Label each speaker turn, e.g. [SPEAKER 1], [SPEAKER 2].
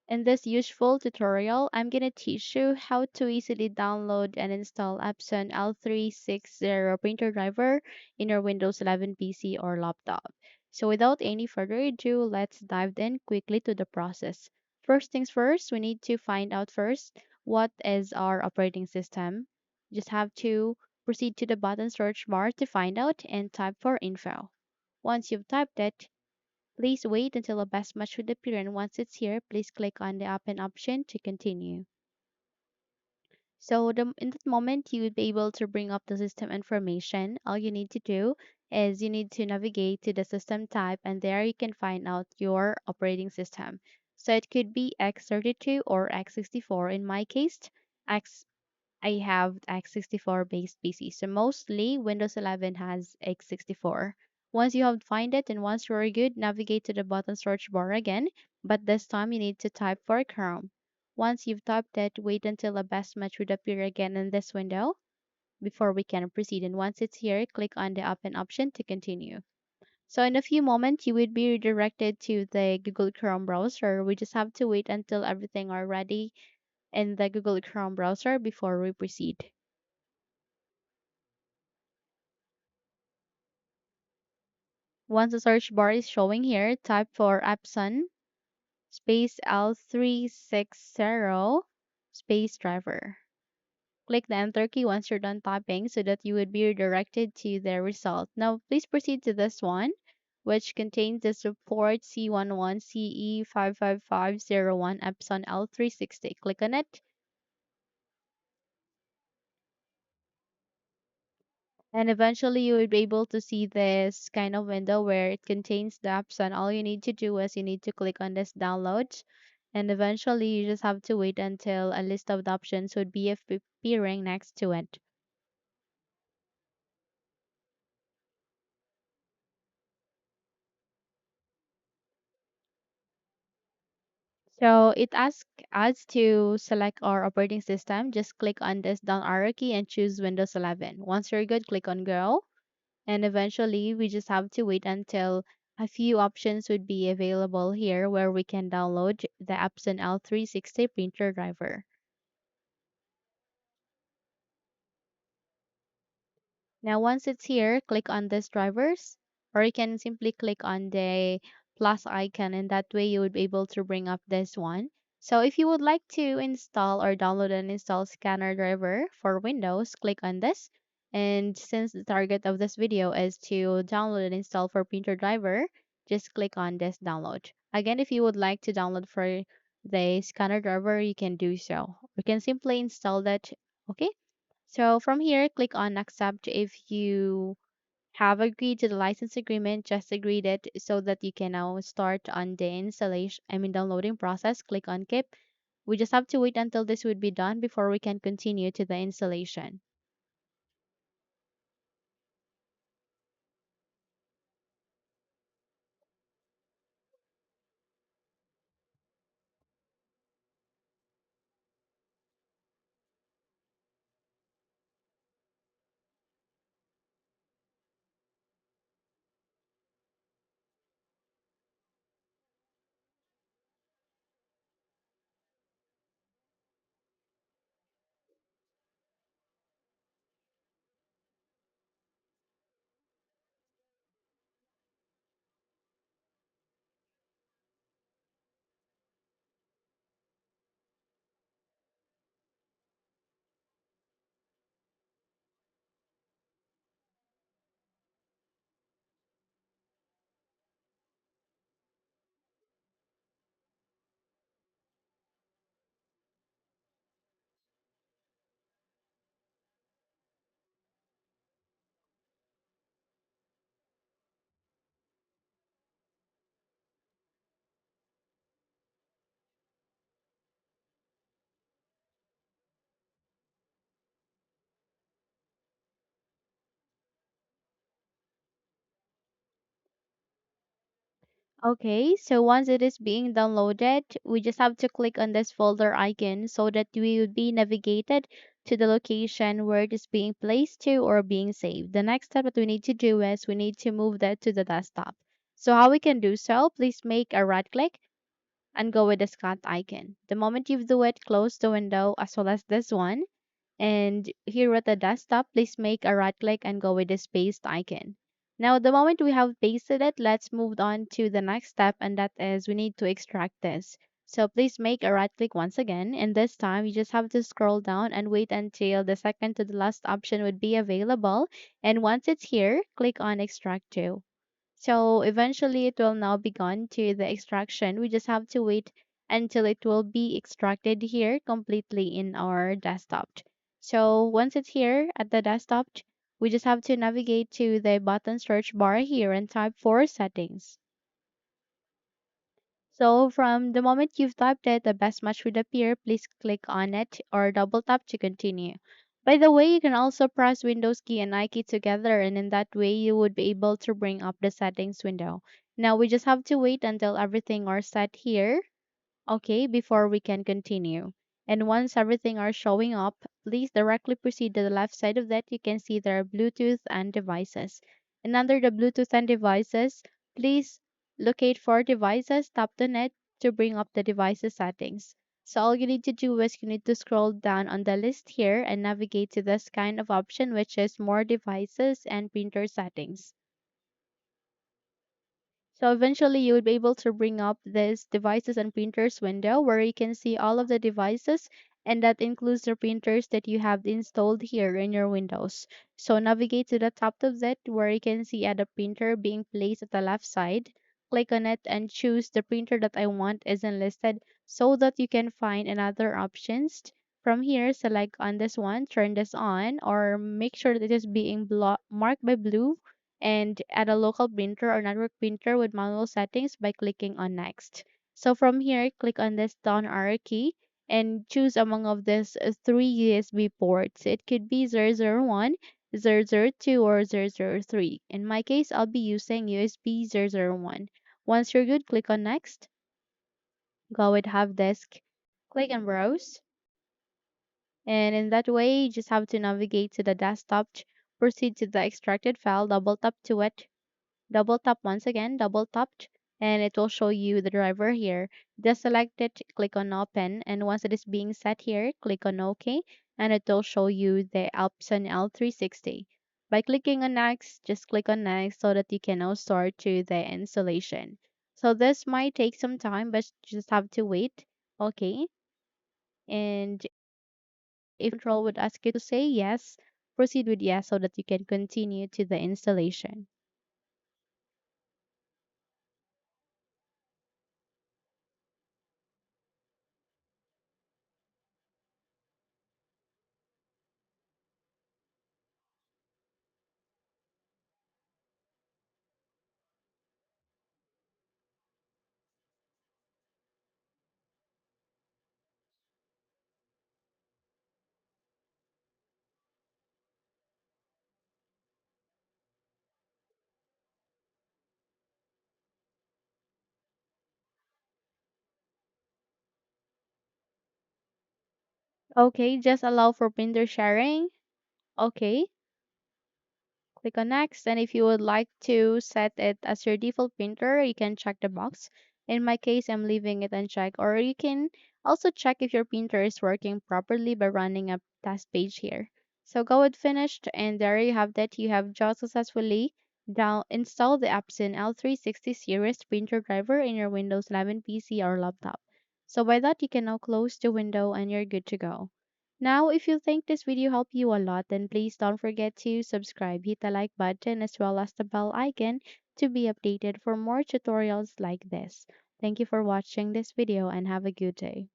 [SPEAKER 1] In this useful tutorial, I'm going to teach you how to easily download and install Epson L360 printer driver in your Windows 11 PC or laptop. So without any further ado, let's dive in quickly to the process. First things first, we need to find out first what is our operating system. Just have to proceed to the button search bar to find out and type for info. Once you've typed it, please wait until a best match would appear, and once it's here, please click on the open option to continue. So in that moment, you would be able to bring up the system information. All you need to do is you need to navigate to the system type, and there you can find out your operating system. So it could be x32 or x64. In my case, X I have x64 based PC. So mostly Windows 11 has x64. Once you have find it and once you're good, navigate to the button search bar again, but this time you need to type for Chrome. Once you've typed it, wait until a best match would appear again in this window before we can proceed. And once it's here, click on the open option to continue. So in a few moments, you would be redirected to the Google Chrome browser. We just have to wait until everything are ready in the Google Chrome browser before we proceed. Once the search bar is showing here, type for Epson space L360 space driver. Click the enter key once you're done typing so that you would be redirected to the result. Now, please proceed to this one, which contains the support C11CE55501 Epson L360. Click on it. And eventually you will be able to see this kind of window where it contains the apps, and all you need to do is you need to click on this download, and eventually you just have to wait until a list of the options would be appearing next to it. So it asks us to select our operating system. Just click on this down arrow key and choose Windows 11. Once you're good, click on Go. And eventually we just have to wait until a few options would be available here where we can download the Epson L360 printer driver. Now once it's here, click on this drivers, or you can simply click on the plus icon, and that way you would be able to bring up this one. So if you would like to install or download and install scanner driver for Windows, click on this. And since the target of this video is to download and install for printer driver, just click on this download. Again, if you would like to download for the scanner driver, you can do so. You can simply install that. Okay. So from here, click on accept if you have agreed to the license agreement. Just agreed it so that you can now start on the installation, downloading process. Click on keep. We just have to wait until this would be done before we can continue to the installation. Okay, so once it is being downloaded, we just have to click on this folder icon so that we will be navigated to the location where it is being placed to or being saved. The next step that we need to do is we need to move that to the desktop. So how we can do so, please make a right click and go with the scat icon. The moment you do it, close the window as well as this one. And here at the desktop, please make a right click and go with the spaced icon. Now, the moment we have pasted it, let's move on to the next step, and that is we need to extract this. So please make a right click once again, and this time you just have to scroll down and wait until the second to the last option would be available. And once it's here, click on extract to. So eventually it will now be gone to the extraction. We just have to wait until it will be extracted here completely in our desktop. So once it's here at the desktop, we just have to navigate to the button search bar here and type for settings. So from the moment you've typed it, the best match would appear. Please click on it or double tap to continue. By the way, you can also press Windows key and I key together, and in that way you would be able to bring up the settings window. Now we just have to wait until everything are set here, okay, before we can continue. And once everything are showing up, please directly proceed to the left side of that. You can see there are Bluetooth and devices. And under the Bluetooth and devices, please locate for devices, tap the net to bring up the devices settings. So all you need to do is you need to scroll down on the list here and navigate to this kind of option, which is more devices and printer settings. So eventually you would be able to bring up this devices and printers window where you can see all of the devices, and that includes the printers that you have installed here in your Windows. So navigate to the top of that where you can see add a printer being placed at the left side. Click on it and choose the printer that I want isn't listed so that you can find another options. From here, select on this one, turn this on, or make sure that it is being marked by blue, and add a local printer or network printer with manual settings by clicking on next. So from here, click on this down arrow key and choose among of these three USB ports. It could be 001, 002, or 003. In my case, I'll be using USB 001. Once you're good, click on next. Go with Have Disk. Click on Browse. And in that way, you just have to navigate to the desktop, proceed to the extracted file, double tap to it, double tap once again, double tapped, and it will show you the driver here. Just select it, click on open, and once it is being set here, click on OK, and it will show you the Epson L360. By clicking on next, just click on next so that you can now start to the installation. So this might take some time, but you just have to wait. Okay, and if control would ask you to say yes, proceed with yes so that you can continue to the installation. Okay, just allow for printer sharing. Okay, click on next. And if you would like to set it as your default printer, you can check the box. In my case, I'm leaving it unchecked. Or you can also check if your printer is working properly by running a test page here. So go with finished, and there you have that. You have just successfully down installed the Epson L360 series printer driver in your Windows 11 PC or laptop. So by that, you can now close the window and you're good to go. Now, if you think this video helped you a lot, then please don't forget to subscribe, hit the like button as well as the bell icon to be updated for more tutorials like this. Thank you for watching this video and have a good day.